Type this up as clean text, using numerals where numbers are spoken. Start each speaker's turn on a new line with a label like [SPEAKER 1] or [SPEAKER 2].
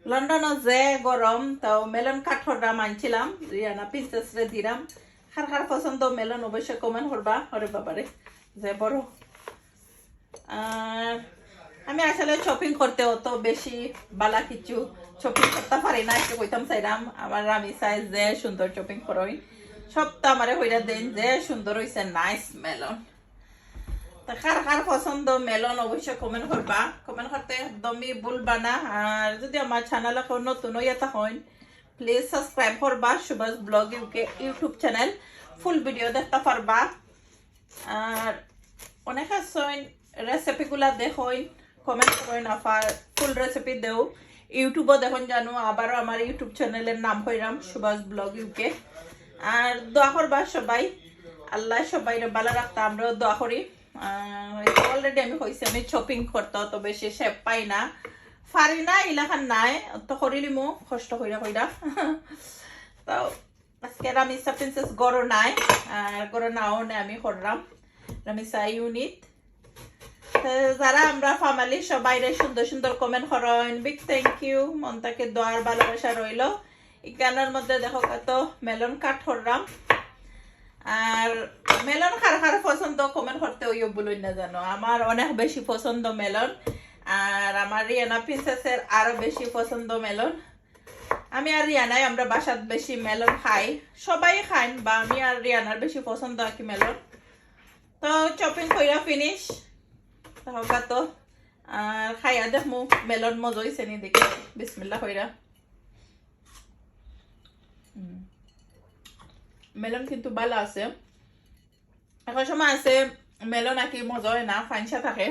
[SPEAKER 1] লন্ডনও যে গরম তাও মেলন কাঠররা মানছিলাম রিয়ানা প্রিন্সেসরে দিলাম খার খার পছন্দ মেলন অবশ্যই কমেন্ট করবা ওরে বাবারে যে বড় আর আমি আসলে শপিং করতে অত বেশি বালা কিছু শপিং করতে পারি না একটু কইতাম চাইলাম আমার আমি চাই যে সুন্দর শপিং করই সবটা আমারে হইরা দেন যে সুন্দর হইছে নাইস মেলন তা কার কার পছন্দ মেলন অবশ্যই কমেন্ট করবা কমেন্ট করতে একদমই ভুলবা না আর যদি আমার চ্যানেল এখন নতুন হইয়া থাকেন প্লিজ সাবস্ক্রাইব করবা Subhash blog UK YouTube channel full video দেখতে পারবা আর অনেক আছেন রেসিপিগুলা দেখুন কমেন্ট করেন আবার ফুল রেসিপি দেও ইউটিউবও দেখুন জানো আবারও আমার ইউটিউব চ্যানেলের নাম হইরাম সুভাষ ব্লগ ইউকে আর দোয়া করবা সবাই আল্লাহ সবাই ভালো রাখতে আমরাও দোয়া করি অলরেডি আমি হয়েছি আমি শপিং করতে অত বেশি শেপ পাই না পারি না ইলাখান নাই তো করিলিমো কষ্ট কইরা কইরা তো আজকে রামিসা প্রিন্সেস গরো নাই আর গরো নাও নেই আমি করলাম রামিসা ইউনিট যারা আমরা ফ্যামিলি সবাই সুন্দর সুন্দর কমেন্ট করেন বিগ থ্যাংক ইউ মন থেকে দোয়ার ভালোবাসা রইল ইকানের মধ্যে দেখো কত মেলন কাট করলাম আর মেলন কার কার পছন্দ কমেন্ট করতে ওইও বলুন না জানো আমার অনেক বেশি পছন্দ মেলন আর আমার রিয়ানা প্রিন্সেসের আরো বেশি পছন্দ মেলন আমি আর রিয়ানাই আমরা বাসাত বেশি মেলন খাই সবাই খান বা আমি আর রিয়ানার বেশি পছন্দ আর কি মেলন তো শপিং কইরা ফিনিশ তাহলে তো আর খাইয়া দেখমু মেলন মজা হইছে নি দেখি বিসমিল্লাহ কইরা মেলন কিন্তু ভালো আছে এখন সময় আছে মেলন নাকি মজা হয় না ফাইনসা থাকে